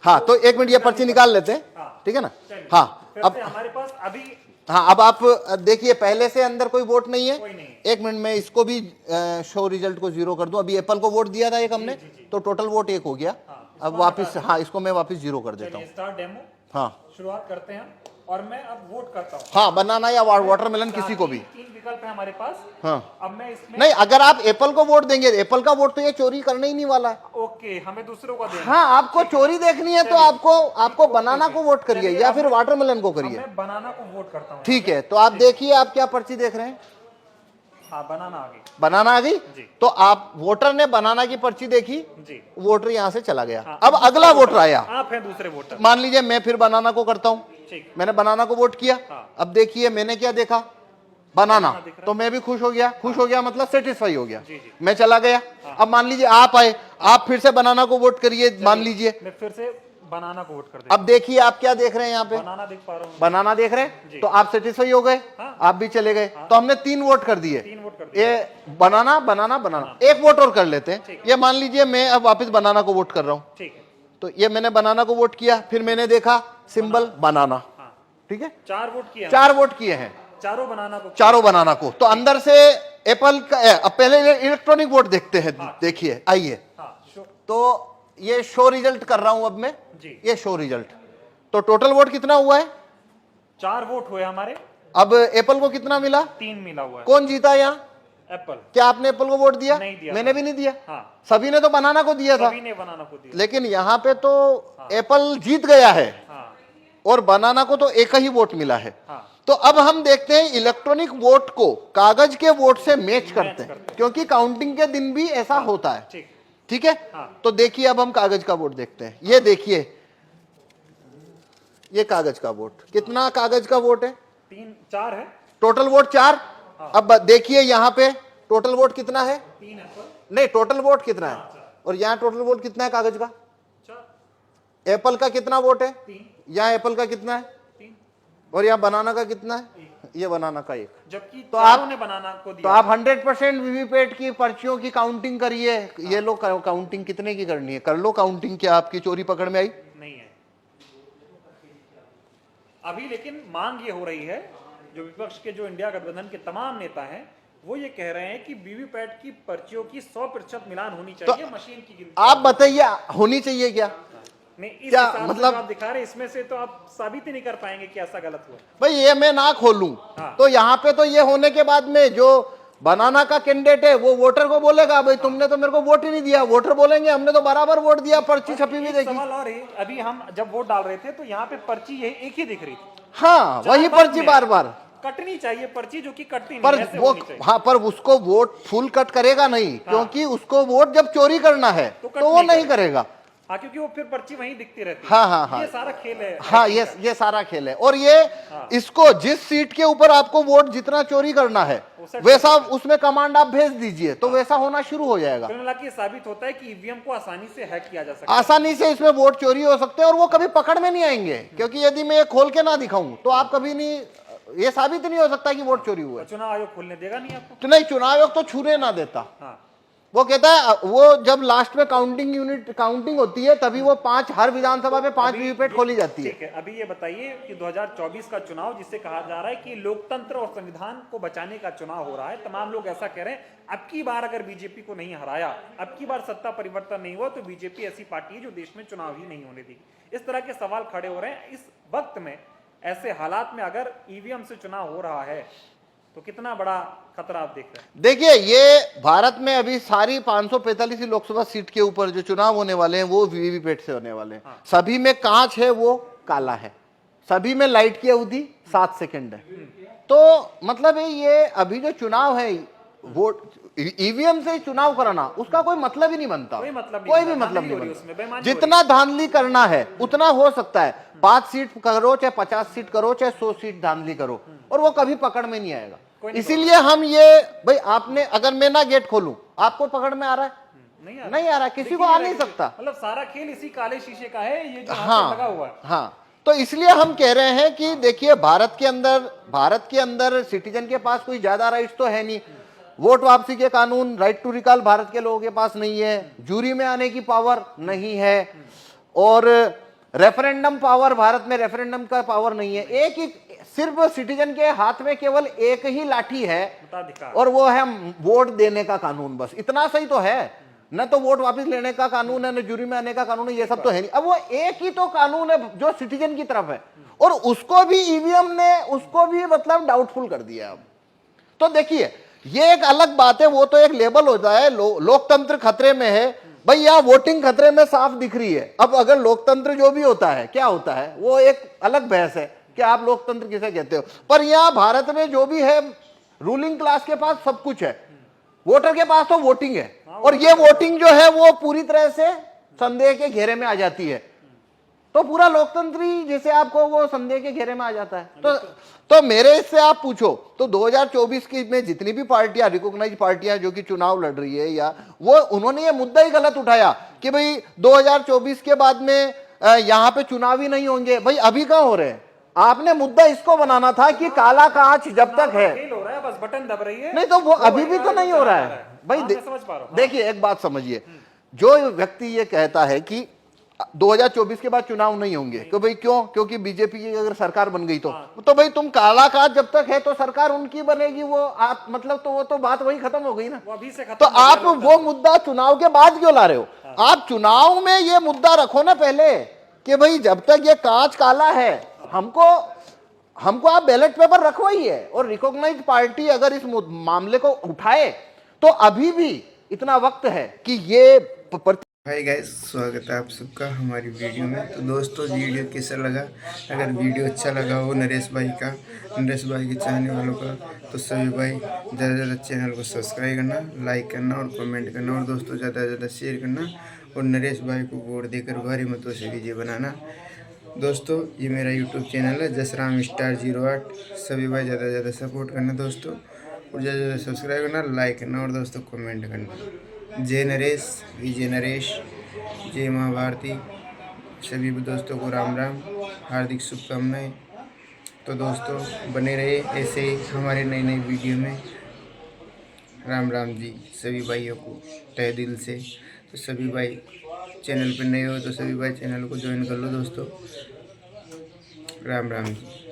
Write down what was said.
हाँ तो एक मिनट ये पर्ची निकाल लेते हैं, ठीक है ना। हाँ अब हमारे पास अभी, हाँ अब आप देखिए पहले से अंदर कोई वोट नहीं है। कोई नहीं। एक मिनट में इसको भी शो रिजल्ट को 0 कर दूं। अभी एप्पल को वोट दिया था एक हमने, तो टोटल वोट 1 हो गया। अब वापस, हाँ इसको मैं वापस 0 कर देता हूँ। स्टार्ट डेमो, हाँ शुरुआत करते हैं और मैं अब वोट करता हूँ। हाँ बनाना या वाटरमेलन किसी को भी। 3 विकल्प है हमारे पास। हाँ अब मैं इसमें, नहीं, अगर आप एप्पल को वोट देंगे, एप्पल का वोट तो ये चोरी करने ही नहीं वाला है। ओके, हमें दूसरों का देना। हाँ आपको चोरी देखनी है तो आपको बनाना को वोट करिए या फिर वाटरमेलन को करिए। मैं बनाना को वोट करता हूँ। ठीक है, तो आप देखिए आप क्या पर्ची देख रहे हैं। हाँ बनाना आ गई। बनाना आ गई। जी। तो आप वोटर ने बनाना की पर्ची देखी जी। वोटर यहां से चला गया। हाँ, अब अगला वोटर आया। आप हैं दूसरे वोटर। मान लीजिए मैं फिर बनाना को करता हूं। ठीक। मैंने बनाना को वोट किया। हाँ। अब देखिए मैंने क्या देखा, बनाना, दिख रहा है। तो मैं भी खुश हो गया। खुश हो गया मतलब सेटिस्फाई हो गया। जी, जी। मैं चला गया। अब मान लीजिए आप आए, आप फिर से बनाना को वोट करिए। मान लीजिए मैं फिर से बनाना को वोट कर देता अब देखिए आप क्या देख रहे हैं यहाँ पे, हूँ। बनाना देख पा रहा हूँ। बनाना देख रहे हैं। जी। तो आप सेटिस्फाई हो गए। हाँ। आप भी चले गए। तो हमने 3 वोट कर दिए। 3 वोट कर दिए। ये बनाना बनाना बनाना, एक वोट और कर लेते हैं। ये मान लीजिए मैं अब वापस बनाना को वोट कर रहा हूं। ठीक है। तो ये मैंने बनाना को वोट किया, फिर मैंने देखा सिंबल बनाना। हाँ। ठीक है, 4 वोट किए। 4 वोट किए हैं, चारों बनाना को। चारों बनाना को। तो अंदर से एप्पल का अब पहले इलेक्ट्रॉनिक वोट देखते हैं। देखिए आइए, हाँ तो ये शो रिजल्ट कर रहा हूं अब मैं। जी। ये शो रिजल्ट, तो टोटल वोट कितना हुआ है। 4 वोट हुए हमारे। अब एप्पल को कितना मिला, 3 मिला हुआ है। कौन जीता यहाँ। एप्पल। क्या आपने एप्पल को वोट दिया। नहीं दिया। मैंने भी नहीं दिया। हाँ। सभी ने तो बनाना को दिया था। सभी ने बनाना को दिया। लेकिन यहाँ पे तो एप्पल जीत गया है हाँ। और बनाना को तो एक ही वोट मिला है। हाँ। तो अब हम देखते हैं इलेक्ट्रॉनिक वोट को कागज के वोट से मैच करते हैं, क्योंकि काउंटिंग के दिन भी ऐसा होता है। ठीक। ठीक है। हाँ। तो देखिए अब हम कागज का वोट देखते हैं। ये देखिए, ये कागज का वोट, कितना कागज का वोट है। 4 है। Total vote 4। अब देखिए यहाँ पे टोटल वोट कितना है। 3 एप्पल। नहीं, टोटल वोट कितना है, और यहाँ टोटल वोट कितना है कागज का। 4। एप्पल का कितना वोट है, 3। यहाँ एप्पल का कितना है, 3। और यहाँ बनाना का कितना है, ये बनाना का 1। जबकि तो चारों आप ने बनाना को दिया। तो आप 100% वीवीपैट की पर्चियों की काउंटिंग करिए। ये लो काउंटिंग कितने की करनी है, कर लो काउंटिंग। क्या आपकी चोरी पकड़ में आई। नहीं है अभी, लेकिन मांग ये हो रही है, जो विपक्ष के जो इंडिया गठबंधन के तमाम नेता हैं वो ये कह रहे हैं कि वीवीपैट की पर्चियों की 100% मिलान होनी चाहिए। मशीन की गिनती आप बताइए होनी चाहिए क्या। नहीं, इस क्या हिसाब से मतलब- जो आप दिखा रहे हैं इसमें से तो आप साबित ही नहीं कर पाएंगे कि ऐसा गलत हुआ। भाई ये मैं ना खोलूं हाँ। तो यहाँ पे तो ये होने के बाद में जो बनाना का कैंडिडेट है वो वोटर को बोलेगा भाई तुमने तो मेरे को वोट ही नहीं दिया। वोटर बोलेंगे हमने तो बराबर वोट दिया, पर्ची छपी हुई एक देखी। सवाल और है, अभी हम जब वोट डाल रहे थे तो यहाँ पे पर्ची यही एक ही दिख रही थी। हाँ वही पर्ची बार बार कटनी चाहिए पर्ची, जो कि कटती पर नहीं, ऐसे वो होनी चाहिए। हाँ पर उसको वोट फुल कट करेगा नहीं, क्योंकि उसको वोट जब चोरी करना है तो कट तो वो नहीं नहीं करेगा। हाँ, क्योंकि वो फिर पर्ची वहीं दिखती रहती है। हाँ हाँ हाँ, ये सारा खेल है। हाँ ये सारा खेल है। और ये इसको जिस सीट के ऊपर आपको वोट जितना चोरी करना है वैसा उसमें कमांड आप भेज दीजिए तो वैसा होना शुरू हो जाएगा। कुल मिला के ये साबित होता है कि ईवीएम को आसानी से हैक किया जा सकता है। आसानी से इसमें वोट चोरी हो सकते हैं और वो कभी पकड़ में नहीं आएंगे, क्योंकि यदि मैं ये खोल के ना दिखाऊं तो आप कभी नहीं, ये साबित नहीं हो सकता कि वोट चोरी हुआ है। चुनाव आयोग खोलने देगा नहीं आपको। तो नहीं, चुनाव आयोग तो छूने ना देता। हाँ। वो कहता है वो जब लास्ट में काउंटिंग होती है तभी वो 5 हर विधानसभा में 5 वीवीपैट खोली जाती है। ठीक है, अभी ये बताइए कि 2024 का चुनाव, जिसे कहा जा रहा है कि लोकतंत्र और संविधान को बचाने का चुनाव हो रहा है, तमाम लोग ऐसा कह रहे हैं अब की बार अगर बीजेपी को नहीं हराया, अब की बार सत्ता परिवर्तन नहीं हुआ तो बीजेपी ऐसी पार्टी है जो देश में चुनाव ही नहीं होने देगी। इस तरह के सवाल खड़े हो रहे हैं। इस वक्त में, ऐसे हालात में अगर ईवीएम से चुनाव हो रहा है तो कितना बड़ा खतरा आप देख रहे हैं। देखिए ये भारत में अभी सारी 545 लोकसभा सीट के ऊपर जो चुनाव होने वाले हैं वो वीवीपैट से होने वाले हैं। हाँ। सभी में कांच है, वो काला है। सभी में लाइट की अवधि 7 सेकंड है। तो मतलब ये अभी जो चुनाव है वोट ईवीएम से चुनाव कराना उसका कोई मतलब ही नहीं बनता। कोई मतलब नहीं, कोई भी धांधली मतलब हो नहीं रही है उसमें, बनता। बेईमानी हो जितना धांधली करना है उतना हो सकता है। 5 सीट करो चाहे 50 सीट करो चाहे 100 सीट धांधली करो, और वो कभी पकड़ में नहीं आएगा। इसीलिए हम ये भाई आपने अगर मैं ना गेट खोलूं आपको पकड़ में आ रहा है, नहीं आ रहा, किसी को आ नहीं सकता। मतलब सारा खेल इसी काले शीशे का है, ये जो हाँ लगा हुआ है। हाँ, तो इसलिए हम कह रहे हैं कि देखिए भारत के अंदर सिटीजन के पास कोई ज्यादा राइट्स तो है नहीं। वोट वापसी के कानून, राइट टू रिकॉल भारत के लोगों के पास नहीं है, जूरी में आने की पावर नहीं है, और रेफरेंडम पावर, भारत में रेफरेंडम का पावर नहीं है। एक ही सिर्फ सिटीजन के हाथ में केवल एक ही लाठी है मताधिकार। और वो है वोट देने का कानून। बस इतना सही तो है, न तो वोट वापस लेने का कानून है, न जुरी में आने का कानून है, ये सब तो है नहीं। अब वो एक ही तो कानून है जो सिटीजन की तरफ है, और उसको भी ईवीएम ने उसको भी मतलब डाउटफुल कर दिया। अब तो देखिए ये एक अलग बात है, वो तो एक लेबल होता है लोकतंत्र खतरे में है। भाई यहाँ वोटिंग खतरे में साफ दिख रही है। अब अगर लोकतंत्र जो भी होता है क्या होता है वो एक अलग बहस है कि आप लोकतंत्र किसे कहते हो, पर यहाँ भारत में जो भी है रूलिंग क्लास के पास सब कुछ है, वोटर के पास तो वोटिंग है, और ये वोटिंग जो है वो पूरी तरह से संदेह के घेरे में आ जाती है। तो पूरा लोकतंत्र ही जैसे आपको वो संदेह के घेरे में आ जाता है। तो मेरे से आप पूछो तो 2024 की में जितनी भी पार्टियां, रिकॉग्नाइज पार्टियां जो कि चुनाव लड़ रही है, या वो उन्होंने ये मुद्दा ही गलत उठाया कि भाई 2024 के बाद में यहाँ पे चुनाव ही नहीं होंगे। भाई अभी कहाँ हो रहे हैं? आपने मुद्दा इसको बनाना था कि काला कांच जब तक है, फेल हो रहा है, बस बटन दब रही है। नहीं तो वो अभी भी तो नहीं हो रहा है भाई। मैं समझ पा रहा हूं। देखिए एक बात समझिए, जो व्यक्ति ये कहता है कि 2024 के बाद चुनाव नहीं होंगे, तो भाई क्यों? क्योंकि बीजेपी की अगर सरकार बन गई तो भाई तुम काला काज जब तक है तो सरकार उनकी बनेगी, वो आप मतलब तो वो तो बात वही खत्म हो गई ना। वो अभी से खत्म तो हो गया आप लोकतंत्र। वो मुद्दा चुनाव के बाद क्यों ला रहे हो? आप चुनाव में ये मुद्दा रखो ना पहले कि भाई जब तक ये कांच काला है हमको आप बैलेट पेपर रखवाइए, और रिकॉग्नाइज्ड पार्टी अगर इस मामले को उठाए तो अभी भी इतना वक्त है कि ये हाय गाइस, स्वागत है आप सबका हमारी वीडियो में। तो दोस्तों वीडियो कैसा लगा? अगर वीडियो अच्छा लगा हो नरेश भाई के चाहने वालों का, तो सभी भाई ज़्यादा से ज़्यादा चैनल को सब्सक्राइब करना, लाइक करना और कमेंट करना, और दोस्तों ज़्यादा से ज़्यादा शेयर करना, और नरेश भाई को वोट देकर भारी मतों से विजय बनाना। दोस्तों ये मेरा यूट्यूब चैनल है जसराम स्टार 08। सभी भाई ज़्यादा से ज़्यादा सपोर्ट करना दोस्तों, और ज़्यादा से ज़्यादा सब्सक्राइब करना, लाइक करना, और दोस्तों कमेंट करना। जय नरेश, विजय नरेश, जय माँ भारती। सभी दोस्तों को राम राम, हार्दिक शुभकामनाएं। तो दोस्तों बने रहे ऐसे ही हमारे नई नई वीडियो में। राम राम जी सभी भाइयों को तहे दिल से। तो सभी भाई चैनल पर नए हो तो सभी भाई चैनल को ज्वाइन कर लो दोस्तों। राम राम जी।